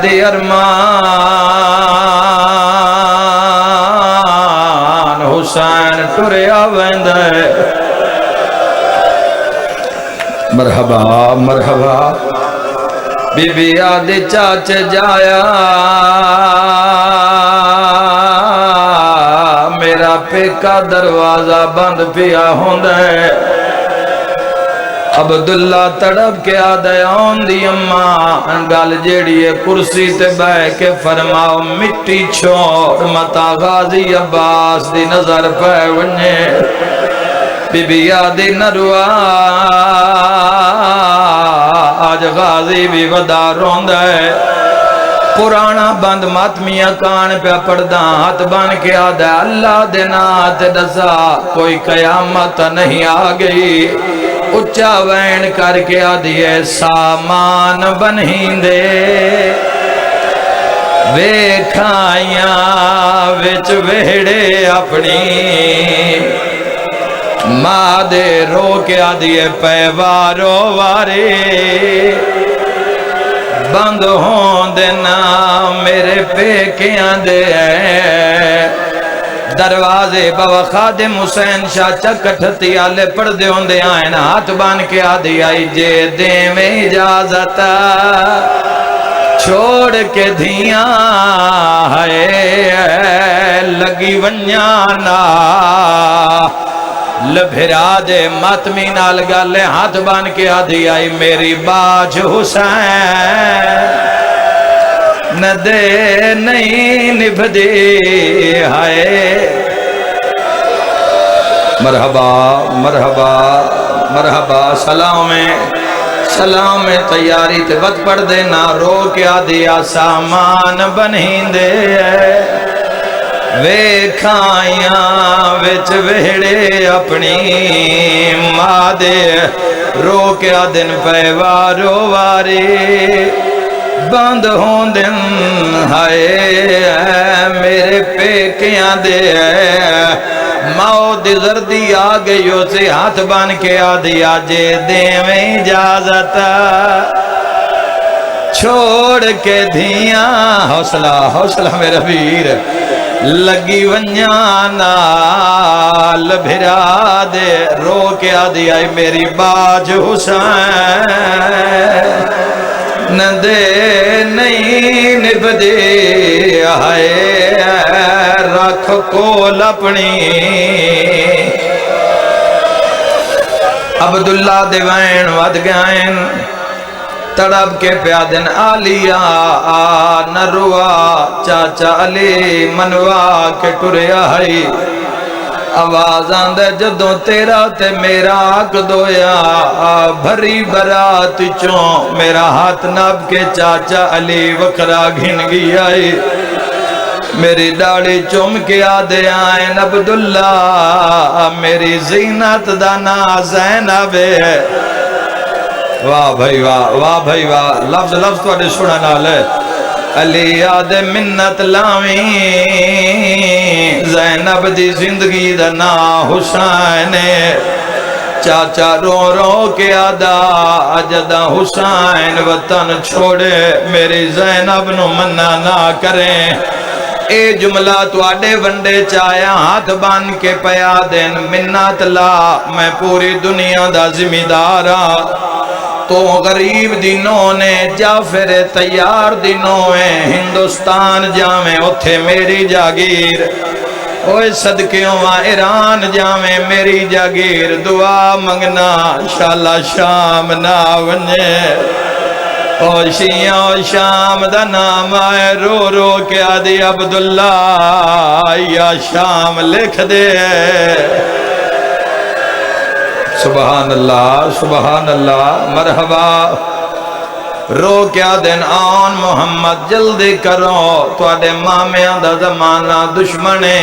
دی ارمان حسین ٹریا ویندے مرحبا مرحبا بی بی آدھی چاچے جایا میرا پیکا دروازہ بند پیا ہوندے عبداللہ تڑپ کے آدھے آن دی اماں گل جیڑی ہے کرسی تے بہ کے فرماؤ مٹی چھوڑ متا غازی عباس دی نظر پہ ونجے بی بی آدھی نروا آج غازی بھی ودا روند ہے پرانا بند ماتمیاں کان پہ پردہ ہاتھ بان کے آدھے اللہ دینات دسا کوئی قیامت نہیں آگئی اچھا وین کر کے آدھیے سامان بنہیں دے ویکھائیاں وچ ویڑے اپنی ماں دے رو کے آدھیے پیوارو وارے بند ہون دینا میرے پیکیاں دے دروازے بابا خادم حسین شاہ چکٹھتی آلے پردے ہوندے آئین ہاتھ بان کے آدھی آئی جے دے میں اجازت چھوڑ کے دھیاں ہے لگی ونیانا لبھرا دے ماتمی نال گالے ہاتھ بان کے آدھی آئی میری باج حسین نہ دے نہیں نبھ دے ہائے مرحبا مرحبا مرحبا سلام میں تیاری تے وقت پڑھ دے نہ رو کے آدھیا سامان بنہیں دے ویکھائیاں وچ ویڑے اپنی ماں دے رو کے آدھن پیوارو وارے بند ہون دن ہائے میرے پیکیاں دے ماؤ دی زردی آگئیو سے ہاتھ بان کے آدھی آجے دے میں اجازت چھوڑ کے دھیاں حوصلہ میرا ویر لگی ونیانا لبھرا دے رو کے آدھی آئی میری باج حسین نہ دے نہیں نبھ دے آئے رکھ کول اپنی عبداللہ دیوین ود گائن تڑپ کے پیادن آلیا نروا چاچا علی منوا کے ٹریا ہے آواز آندے جدوں تیرا تے میرا آگ دویا بھری برات چوں میرا ہاتھ ناب کے چاچا علی وکرا گھن گیا ہے میری ڈاڑی چوم کے آدھے آئین عبداللہ میری زینت دانا زینب ہے واہ بھائی واہ لفظ تو آدھے سنا نالے علی آدھے منت لاویں زینب دی زندگی دنا حسین چاچا رو کے آدھا جدہ حسین وطن چھوڑے میری زینب نو منع نہ کریں اے جملہ تو آڈے ونڈے چایا ہاتھ بان کے پیا دین منت لا میں پوری دنیا دا زمیدارا تو غریب دنوں نے جعفر تیار دنوں ہیں ہندوستان جامیں اتھے میری جاگیر اوہ صدقیوں وہاں ایران جامیں میری جاگیر دعا منگنا انشاءاللہ شام نہ ونجے او شیعہ شام دا نام آئے رو کے آدھی عبداللہ یا شام لکھ دے سبحان اللہ مرحبا رو کیا دن آن محمد جلدی کرو تو آدھے مامیاں دا زمانہ دشمنے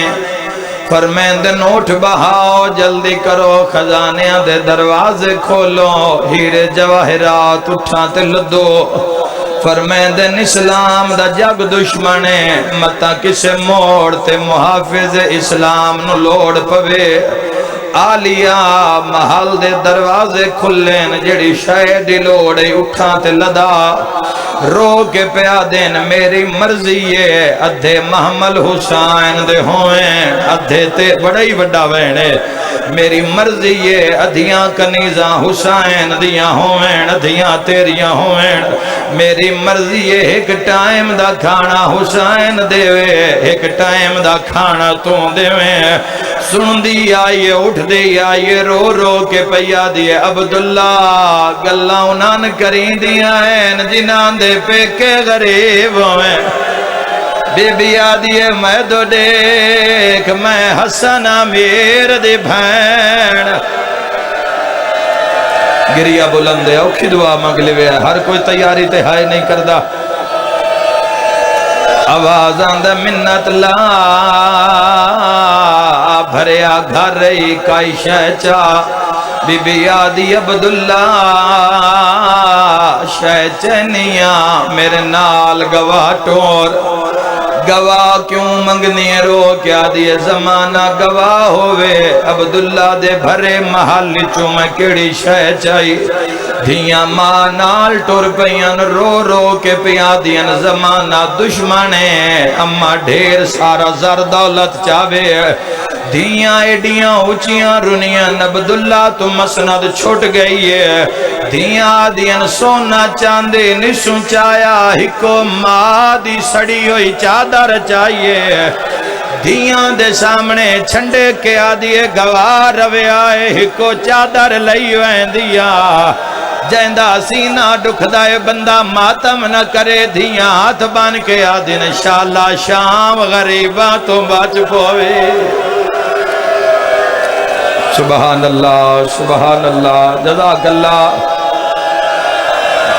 فرمین دن اٹھ بہاؤ جلدی کرو خزانیاں دے دروازے کھولو ہیرے جواہرات اٹھاں تے لدو فرمین دن اسلام دا جگ دشمنے متا کسے موڑ تے محافظ اسلام نو لوڑ پوے آلیا محل دے دروازے کھلین جڑی شاید لوڑے اٹھاں تے لدا رو کے پیا دین میری مرضی ہے ادھے محمل حسین دے ہوئیں ادھے تے بڑا ہی بڑا وینے میری مرضی ہے ادھیاں کنیزاں حسین دیاں ہوئیں ادھیاں تیریاں ہوئیں میری مرضی ہے ایک ٹائم دا کھانا حسین دے وے ایک ٹائم دا کھانا تو دے وے سن دی آئیے اٹھ دی آئیے رو رو کے پیا دیے عبداللہ گلہ انہاں کریں دیا ہیں جنان دے پہ کے غریب ہوئیں بی بی آدیے میں دو دیکھ میں حسن امیر دی بھین گریا بلندے اوکھی دعا مانگ لے ہر کوئی تیاری تے ہائے نہیں کردہ آوازاں دے منت لا بھریا گھر رہی کائی شہچا بی بی آدی عبداللہ شہچنیاں میرے نال گواہ ٹور گواہ کیوں منگنی رو کیا دیئے زمانہ گواہ ہوئے عبداللہ دے بھرے محل چوں میں کیڑی شہ چاہی دھیاں ماں نال ٹور پیان رو رو کے پیا دیاں زمانہ دشمنے اما ڈھیر سارا زر دولت چاہوے دھیاں ایڈیاں اچیاں رنیاں عبداللہ تو مسند چھوٹ گئی ہے دھیاں دیاں سونا چاندے نشوں چایا ہکو ماں دی سڑی ہوئی چادر چاہیے دھیاں دے سامنے چھنڈے کے آدھیے گواہ روے آئے ہکو چادر لئی ہوئیں دیا جیندہ سینہ دکھ دائے بندہ ماتم نہ کرے دھیاں ہاتھ بان کے آدھین انشاءاللہ شام غریباں تو بچ پوے سبحان اللہ جزاک اللہ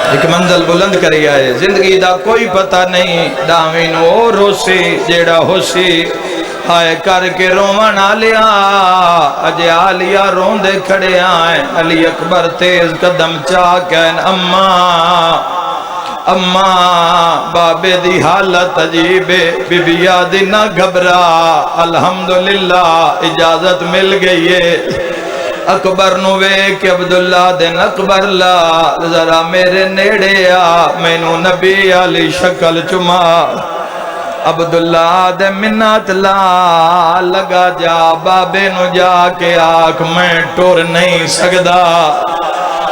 ایک منزل بلند کری آئے زندگی دا کوئی پتہ نہیں دامین او روسی جیڑا ہوسی آئے کر کے رومن آلیا اجے آلیا رون دے کھڑے آئے علی اکبر تیز قدم چاکین اماں بابے دی حالت عجیبے بی بی یادی نہ گھبرا الحمدللہ اجازت مل گئی ہے اکبر نوے کہ عبداللہ دن اکبر لا ذرا میرے نیڑے آ میں نو نبی علی شکل چما عبداللہ دے منت لا لگا جا بابے نو جا کے آنکھ میں ٹور نہیں سکدا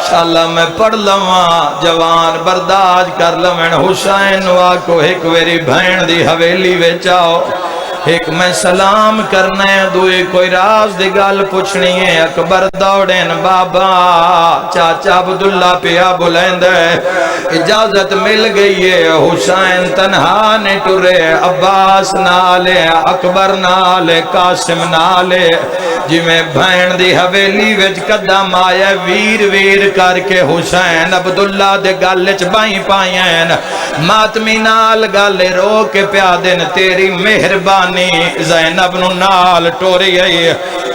انشاءاللہ میں پڑھ لواں جوان برداشت کر لمن حسین واکو ایک ویری بھین دی حویلی ویچاؤ ایک میں سلام کرنے دوئی کوئی راز دی گال پوچھنی ہے اکبر دوڑین بابا چاچا عبداللہ پیا بلند ہے اجازت مل گئی ہے حسین تنہا نے ٹرے عباس نالے اکبر نالے قاسم نالے جی میں بھین دی حویلی وچ قدم آیا ویر ویر کر کے حسین عبداللہ دے گالچ بائیں پائیں ماتمی نال گالے رو کے پیادن تیری مہربانی زینب نو نال ٹوری آئی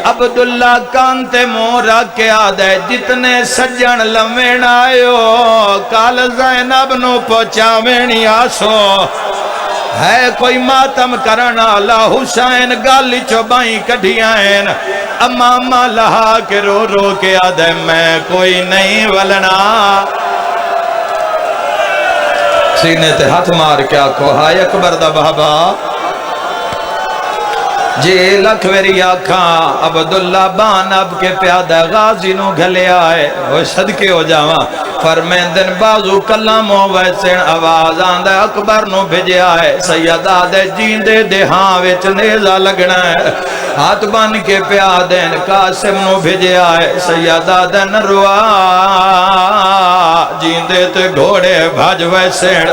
عبداللہ کانتے مورا کے آدھے جتنے سجن لمن آئیو کال زینب نو پہنچاوینی آسو ہے کوئی ماتم کرنا لا حسین گالی چوبائیں کڑھیاں امامہ لہا کے رو رو کے آدھے میں کوئی نہیں ولنا سینے تے ہاتھ مار کیا کو ہائے اکبر دا بابا جی لکھ ویری آکھاں عبداللہ بان اب کے پیادہ غازی نو گھلے آئے وہ صدقے ہو جاواں فرمین دن بازو کلاموں ویسن آواز آندہ اکبر نو بھجے آئے سیدہ دے جیندے دے ہاں ویچ نیزہ لگنا ہے ہاتھ بان کے پیادین قاسم نو بھجے آئے سیدہ دے نروا جیندے تے گھوڑے بھاج ویسن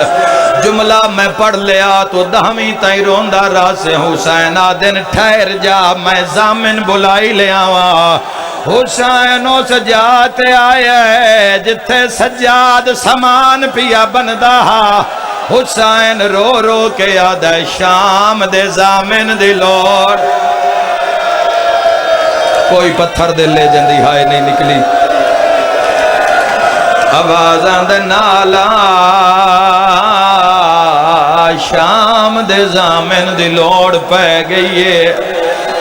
جملہ میں پڑھ لیا تو دہمی تائی روندہ راسے حسین آدن ٹھہر جا میں زامن بلائی لے آوا حسین و سجاد آئے جتھے سجاد سامان پیا بندہ حسین رو رو کے یاد ہے شام دے زامن دی لوڑ کوئی پتھر دے لے جندی ہائے نہیں نکلی آوازاں دے نالا شام دے زامن دی لوڑ پہ گئی ہے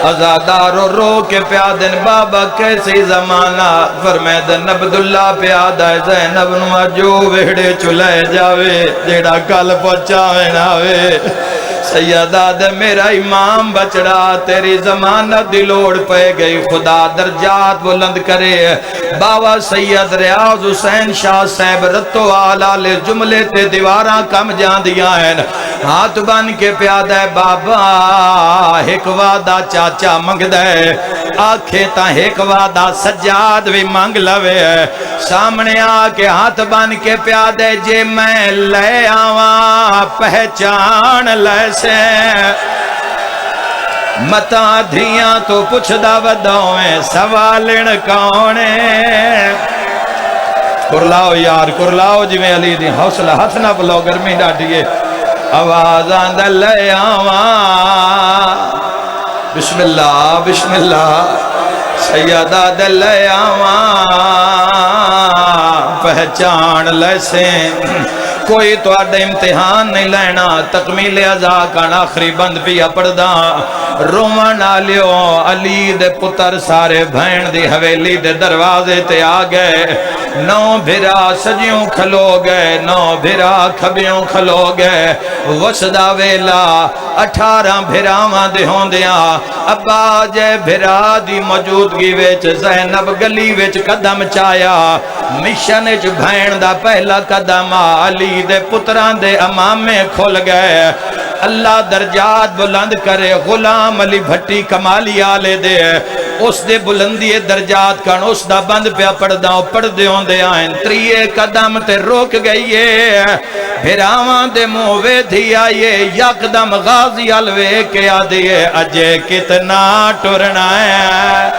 ازادار رو کے پیادن بابا کیسی زمانہ فرمیدن عبداللہ پیادہ زینب نما جو ویڑے چلے جاوے جیڑا کل پہنچاوے ناوے سیدہ دے میرا امام بچڑا تیری زمانت دی لوڑ پہ گئی خدا درجات بلند کرے بابا سید ریاض حسین شاہ صاحب رتو آلہ لے جملے تے دیواراں کم جان دیا ہیں ہاتھ بن کے پیادہ ہے بابا ایک وعدہ چاچا منگ دے آنکھیں تا ایک وعدہ سجاد بھی منگ لوے سامنے آ کے ہاتھ بن کے پیادہ جے میں لے آواں پہچان لے سے متا دھیاں تو پوچھ دا وداویں سوالن کونے کرلاؤ یار کرلاؤ جی میں علی دی حوصلہ ہاتھ نہ بلو گرمی ڈاٹیے آوازاں دے لے آواں بسم اللہ سیدہ دے لے آواں پہچان لے سے کوئی تو آڈے امتحان نہیں لینا تکمیل ازا کان آخری بند پیا پڑدا رومن آلیو علی دے پتر سارے بھین دی حویلی دے دروازے تے آگئے نو بھرا سجیوں کھلو گئے نو بھرا کھبیوں کھلو گئے وسدہ ویلا 18 بھراواں دے ہوں دیا ابا جے بھرا دی موجودگی ویچ زینب گلی ویچ قدم چایا مشن اچ بھین دا پہلا قدم علی دے پتران دے امامے کھول گئے اللہ درجات بلند کرے غلام علی بھٹی کمالی آلے دے اس دے بلندی درجات کن اس دا بند پہ پڑھ دے ہوں دے آئیں تریے قدم تے روک گئیے بھراواں دے مووے دھی آئیے یکدم غازی علوے کے آدھیے اجے کتنا ٹرنا ہے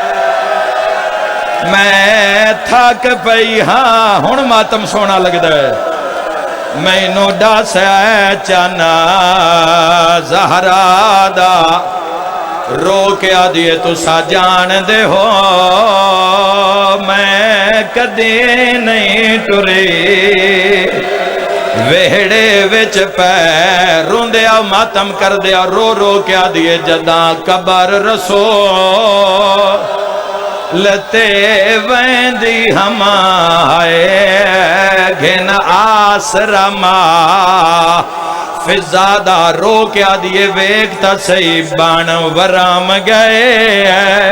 میں تھاک پئی ہاں ہن ماتم سونا لگ دے میں نو ڈاس ہے چانا زہرا دا رو کے آدھیے تو سا جان دے ہو میں کدی نہیں ٹری ویڑے وچ پہ روندیا ماتم کر دیا رو رو کے آدھیے جداں قبر رسو لتے ویندی ہم آئے گھن آسرا ماں فضادہ رو کے آدھیے ویکتا سی بان ورام گئے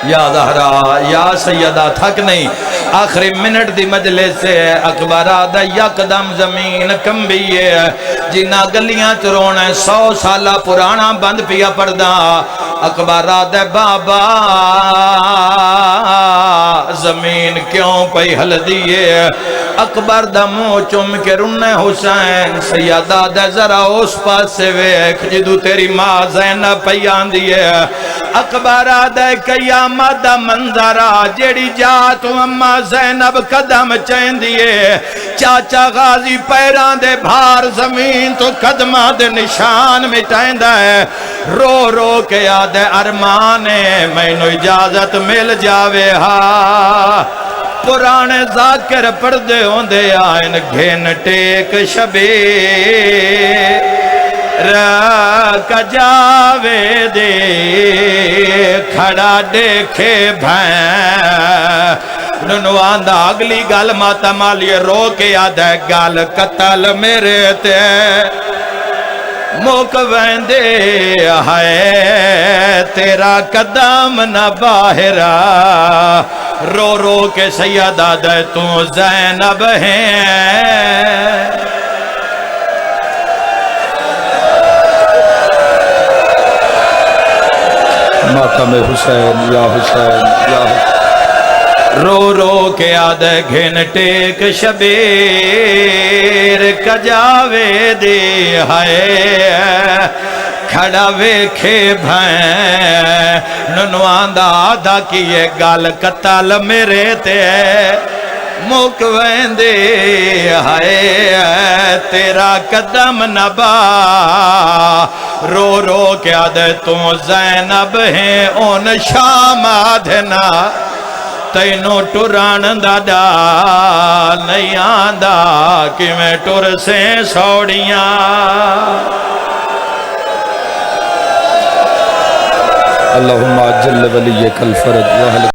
یا زہرا یا سیدہ تھک نہیں آخری منٹ دی مجلس سے اکبرہ دا یکدم زمین کمبیے جنہ گلیاں چرونے 100 سالہ پرانا بند پیا پڑدا اکبرہ دے بابا زمین کیوں پئی ہل دیئے اکبر دا مو چم کے رنے حسین سیدہ دے ذرا اس پاس سے ویکھ جدو تیری ماں زینب پئی آندیے اکبرہ دے قیامت دا منظرہ جیڑی جا تو اممہ زینب قدم چین دیئے چاچا غازی پیران دے بھار زمین تو قدمہ دے نشان مٹائیں دے رو رو کے یاد ارمانے میں نو اجازت مل جاوے ہاں پرانے ذاکر پردے ہوں دے آئین گھن ٹیک شبی رکھ جاوے دے کھڑا دیکھے بھین ننوان دا اگلی گال ماتا مالی رو کے یاد ہے گال قتل میرے تے موک ویندے ہے تیرا قدم نہ باہرہ رو رو کے سیدہ دے تو زینب ہیں ماتم حسین یا حسین یا حسین رو رو کے آدھے گھن ٹیک شبیر کجاوے دے ہائے کھڑا ویکھے بھائیں ننوان دا آدھا کیے گال قتل میرے تے موک ویندے ہائے تیرا قدم نبا رو رو کے آدھے تو زینب ہیں ان شام آدھنا تینو ٹران دادا نہیں آندہ کہ میں ٹر سے سوڑیاں اللہم عجل ولیک الفرج وحل